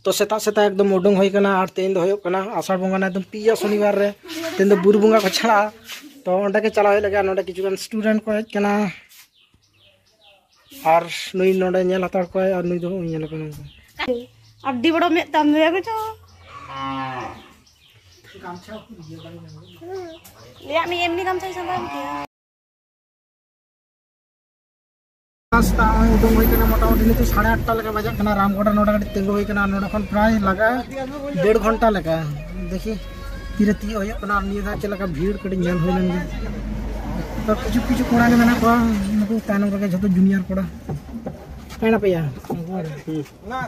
तो सेता सेता एकदम उडुंग होई कना और तेन दो होयो कना आषाढ़ बंगा एकदम पिया शनिवार रे तेन दो बुरु बंगा को छड़ा तो ओंडे के चला लगे नोडे किछुगान स्टूडेंट को हेज कना और नुई नोडे नेल हातार को और नुई दो नेल कना अड्डी बड़ा में तम रे को जो गामछा ले आमी एमनी गामछा संभाल के रास्ता उडुंग होई कना मोटामुटी नितो 8:30 लगा बजा कना रामगढ़ नोडा गडी तेंगो होई कना नोडा खन प्राय लगा 1.5 घंटा लगा देखी तीरे ती होय कना निया चलका भीड़ कडी नेल होय लन तो किछु किछु कोड़ा के मेना को नुकु तानो के जतो जूनियर कोड़ा काना पया ना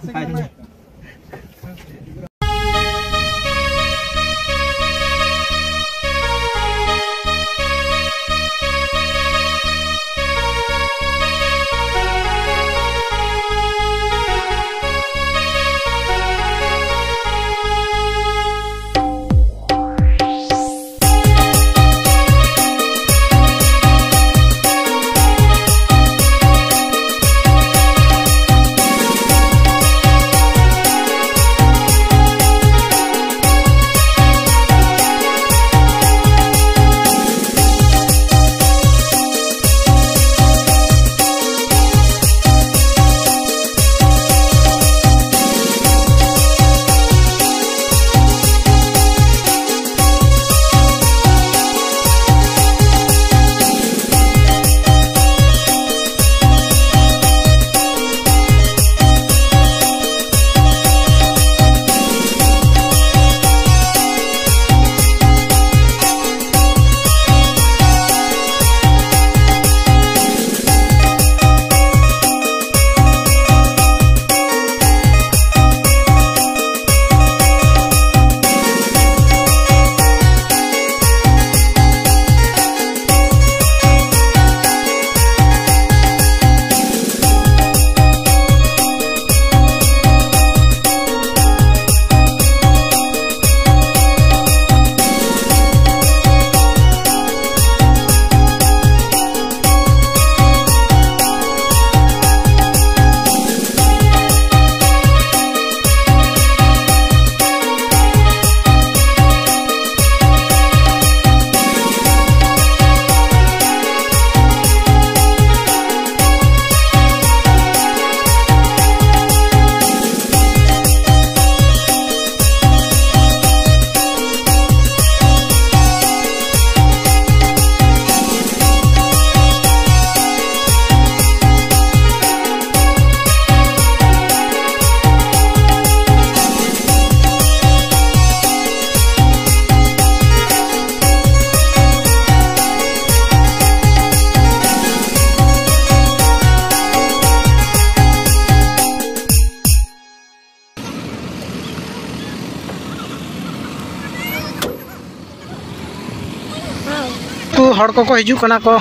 हड़ को हजना को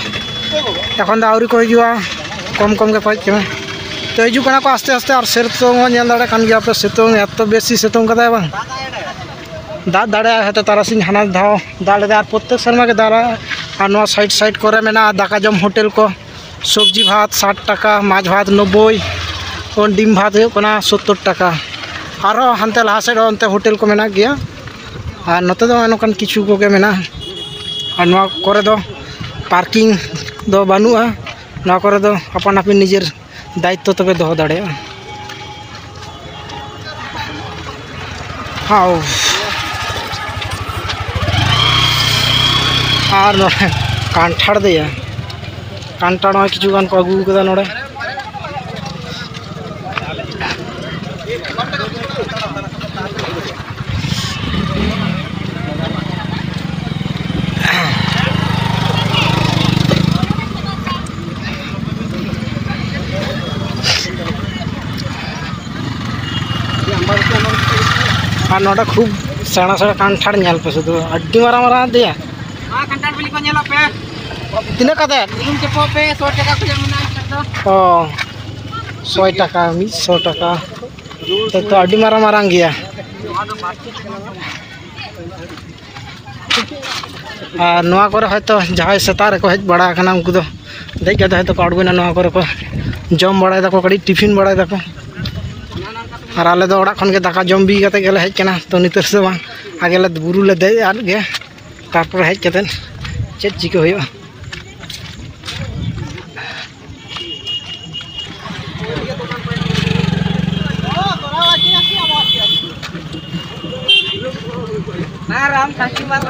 एखन आउरी को हजना कम कम के खोज के तो हजना को आस्ते आस्ते और सितुंग दाड़े गया पे सितुंग एत बेसि सितुंग बांग दाग दाड़े हयतो तारासिंह हाना धाव दाग ले प्रत्येक शर्मा के दाड़ा और साइड साइड करे मेना दाका जम होटेल को सब्जी भात 60 टाका माछ भात 90 और डिम भात होना 70 टाका और हानते लहा साइड अंते होटेल को मेना गया और नते दो नोकान किछु कोगे मेना और नवा करे दो पार्किंग दो बानुआ नवा करे दो अपन अपन निजेर दायित्व तबे दो दाड़े हाँ और नोड़े कांठाड़ दिया कांठाड़ किचु गान को अगू कदा नोड़े और नोड़ा खूब सेड़ा सेड़ा कांठाड़ नेल पे शुद्ध अड्डी मारा मारा दिया हां कांठाड़ बिली को नेला पे तिना कदे इलुम के पे 100 टाका को जमुना ओ 100 टाका 100 टाका तो अड्डी मारा मारा गया और नवा करे हयतो जहां सेता रे को हेज बड़ा खाना उनको दो देख के हयतो को अडगोना नवा करे को जम बड़ा दाको कड़ी टिफिन बड़ा दाको और आले दो ओड़ा खन के दाका जम बी कते गेले हेज कना तो नितर से बांग आगे ले बुरु ले दे आर गे तारपर हेज कते चेक चिको होयो राम काकी मार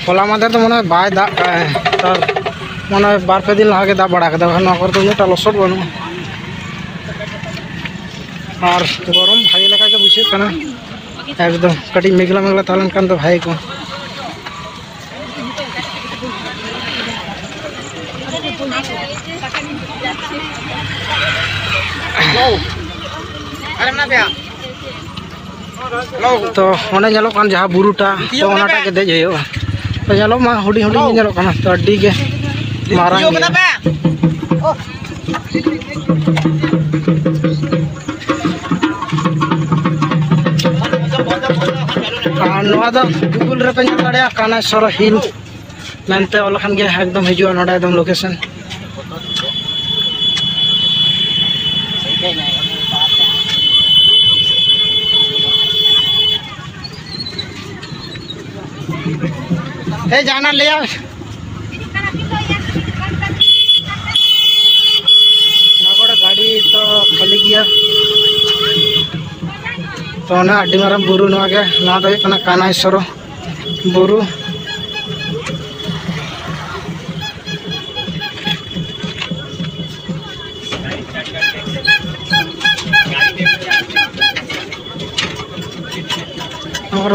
होला मादे तो मन बाय दा मन बार पे दिन लगे दा बड़ा तो उन्हें लसट बनू और गरम भाई लगा के बुझे कना एकदम कटी मेघला मेघला तालन कान तो भाई को तो ओने ñelo kan जहाँ बुरुटा तो ओनाटा के देज होयो तो ñelo मा हुडी हुडी ñelo kana तो अड्डी के मारांगे गूगल रे पे कानेश्वर हिल मेनते ओलखान के एकदम हिजुआ नोडा एकदम लोकेशन ए जाना ले आ गाड़ी तो खाली गया तो ना अड्डी मारम बुरु नवा के ना तो कना कानेश्वर बुरु और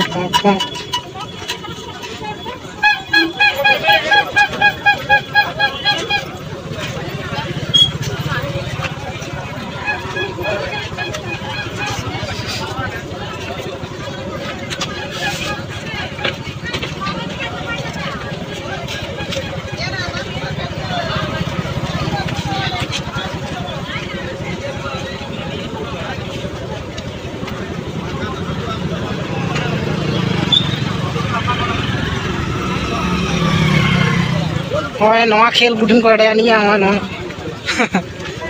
होय नवा खेल गुठन को अड़े नहीं है ना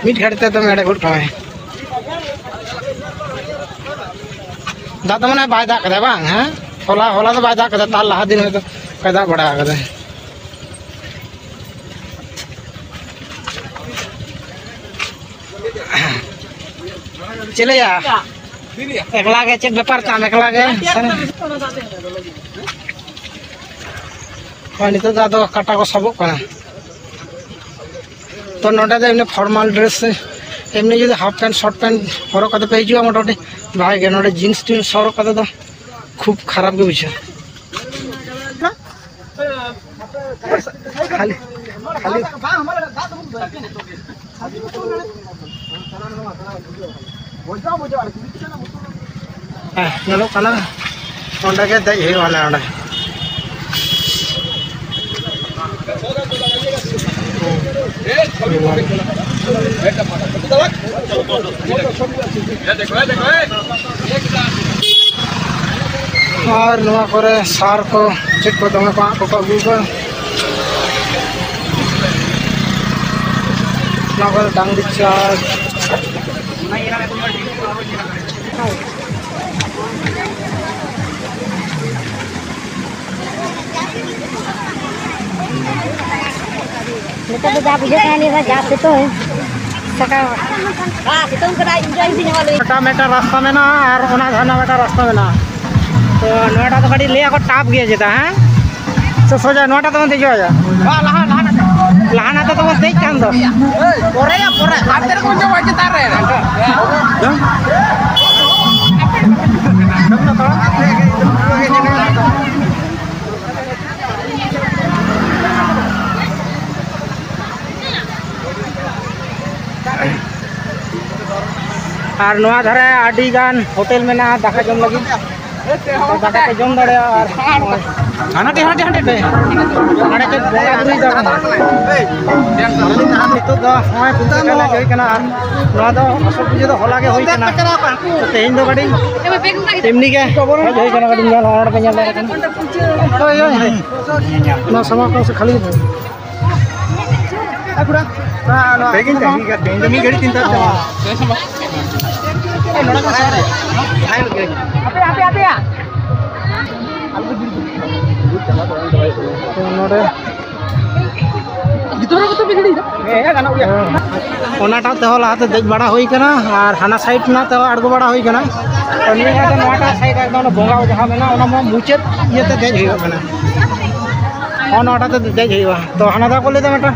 मिट घड़ते तो मेरे गुट होय दादा मने बाय दा कदे बांग हैं होला होला तो बाय दा कदे ताल लहा दिन में तो कदा बड़ा कदे चले या एकला के चेक व्यापार ताम एकला के नित दादो काटा को सबक कना तो नोडे दे इने फॉर्मल ड्रेस एमनी जो हाफ पैंट शॉर्ट पैंट हरो कदे पे हिजुआ मोटामुटी भाई गे नोडे जीन्स टीन्स हरो कदे तो खूब खराब के बुझे खाली खाली नलो कना ओंडे के दे हे वाला ओंडे और नवा करे सार को चेक को दमे को अगू को नवा करे डांगरी चाट तो जा बुझे नहीं है जा से तो है सका हां से तुम कदा एंजॉय भी नहीं वाले मेटा मेटा रास्ता में ना और ओना धाना मेटा रास्ता में ना तो नोटा तो गाड़ी ले को टाप गया जेता हैं तो सोजा नोटा तो दे जो जा हां लहाना तो देख कान दो पोरे या पोरे हाथ तेरे को जो बाजे तार रहे और नवा धरे आडी गान होटल में ना दाका जम लगी दाका के जम दड़े और हाना टे हाटे हाटे हाड़े के बोंगा बुरी दा नितो दा समय पुता कला होई कना आर नवा दा असो पूजे दा होला के होई कना तो तेहिन दो गाड़ी एमनी के होई कना गाड़ी ᱧᱮᱞ हड़ पे ᱧᱮल रे कना तो यो ना समा को से खाली अकुड़ा ना बेगिन जाही का बेंजमी गाड़ी तीन ता ए नोड़ा का सारे आइल के आपे या नोड़े गितोरा को तो बिगड़ी ए गाना उया ओनाटा ते होला हाते देज बड़ा होई कना और हाना साइड ना ते अड़गो बड़ा होई कना तो निया का नोटा साइड एकदम बोंगा जहां मेना ओना म मुचेत ये ते देज होई कना ओनाटा ते देज होई तो हाना दा को ले दा मेटा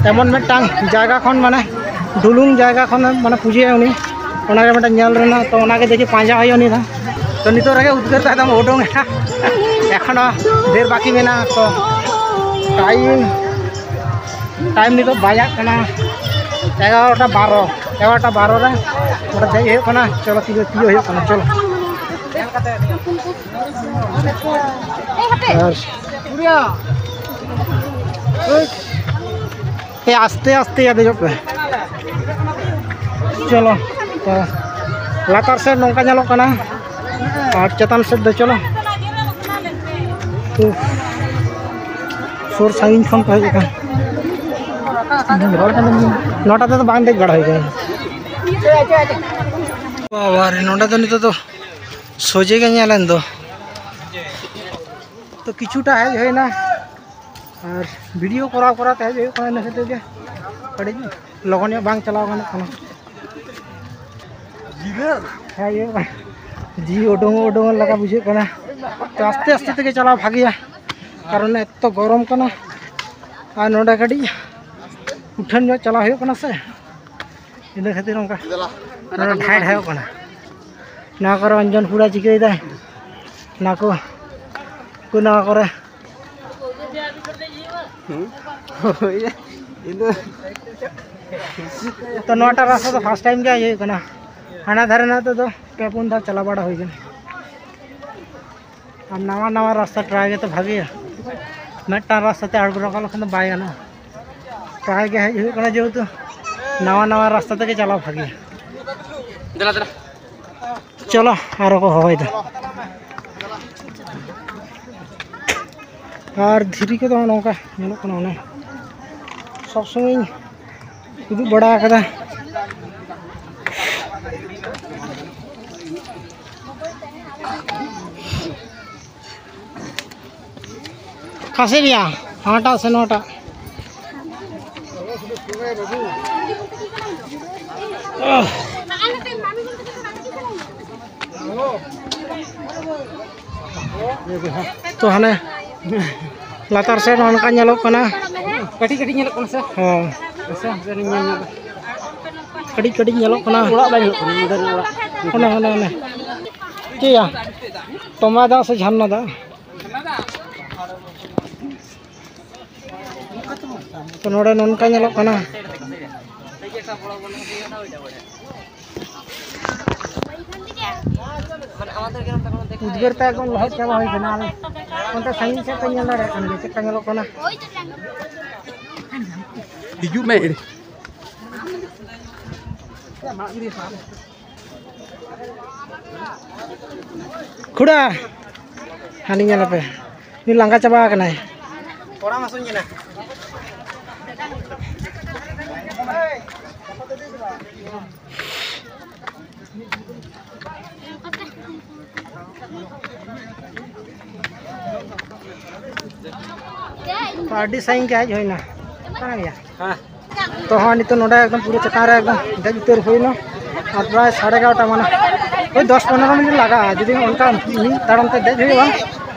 তেমন মেটাং জায়গা খন মানে ডুলুং জায়গা খন মানে পুজিয়ে উনি ওনাকে মেটা ᱧᱮল রেনা তো ওনাকে দেখি পাঁজা হয় উনি না তো নিতর আগে উদ্গার তা একদম ওডং এখনো ঢের বাকি মেনা তো টাইম নিতো বাজাক কানা 11টা 12 রে ওটা যাই হয়ে কানা চলো তিয় হয়ে কানা চলো ये आस्ते आस्ते याद जो पे चलो तो लातार से नौका जालो कना और चतान से दे चलो तो सोर साइन फोन पे है नोटा तो बांध दे गड़ा है बाबा रे नोटा तो नहीं तो सोजे के ᱧᱮᱞᱮᱱ तो किछुटा है ना और वीडियो करा कराते है जो कने नसे के अड़ी लगन बांग चलाव गाना कना जीगर है ये जी ओडोंग लगा बुझे कना तो आस्ते आस्ते ते चलाव भागिया कारण एतो गरम कना आ नोडा गाड़ी उठन जो चलाव हो कना से इन खातिर उनका ढाई ढाई कना ना कर अंजन पूरा चिकई दा ना को कुना करे तो नोटा रास्ता तो फर्स्ट टाइम क्या ये कना हाना धारे ना तो पेपुन था चला बड़ा हो गया अब नवा नवा रास्ता ट्राई के तो भागी मेटा रास्ता ते अड़गो रखा लखन तो बाय ना ट्राई के है कना जो तो नवा नवा रास्ता ते चला भागी चलो आरो को होय दे और धीरे के तो नौका सब समय उदू बड़ा कदा खासे लिया 8टा से 9टा तो हने लातार से नौका ñelok kana kadi ñelok kana se oh se dari ñelok kadi ñelok kana urak ba ñelok kana ona ki ya toma da se janna da to node nonka ñelok kana उद्गार ता एकदम लहत चाबा होई कना कोनता साइन से कन्या लड़े कना से कन्या लोग कना हिजू में खुड़ा हानि ñala पे ni langga चाबा कना कोड़ा मासुन ना पार्टी साइन क्या है ना कना गया हां तो हाँ नितो नोडा एकदम पूरे चेतान रे एकदम देज उतर होइना और प्राय 11:30 माने ओई 10-15 मिनट लगा जदि उनका ताड़म ते देज होइबा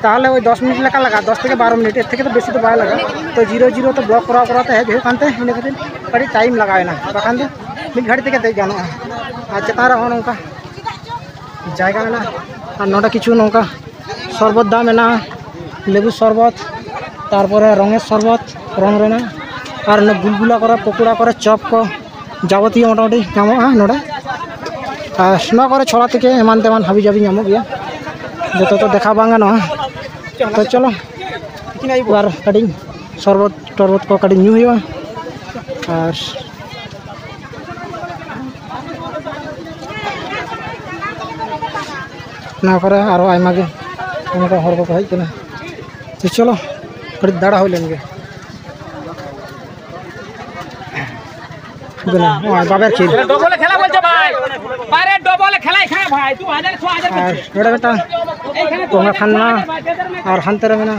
ताहले ओई 10 मिनट लेका लगा 10 থেকে 12 मिनट থেকে तो बेसी तो बाय लगा तो 0-0 तो ब्लॉक कराते है जो कानते इन खातिर कड़ी टाइम लगाए ना बखान दो मिड घड़ी तक देज गानो आ चेतान रे होन उनका जायगा ना और नोडा किछु नोका शरबत दा मेना लेबू शरबत तारपरे रंगेर शरबत रंग रेना और गुलगुला करे पकोड़ा करे चप को जावतीय मोटामुटी नामो नोडे और छड़ा तक एमान तेमान हाबी जाबी नामो गया जो तो देखा बांगा ना तो चलो और कड़ी शरबत टरबत को कड़ी न्यू हुआ और ना करे आरो आयमा गे उनका हर को हज कना तो चलो कड़ी दाड़ा हो लेंगे बाबर खेल डबल खेला बोलছে ভাই আরে ডবল খেলাই খা ভাই 2000 6000 और बड़ा बेटा कोंगा खाना और हंतर में ना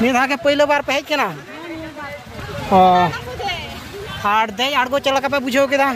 निधा के पहले बार पे है क्या ना आठ दे आठ को चला का पे बुझो के दा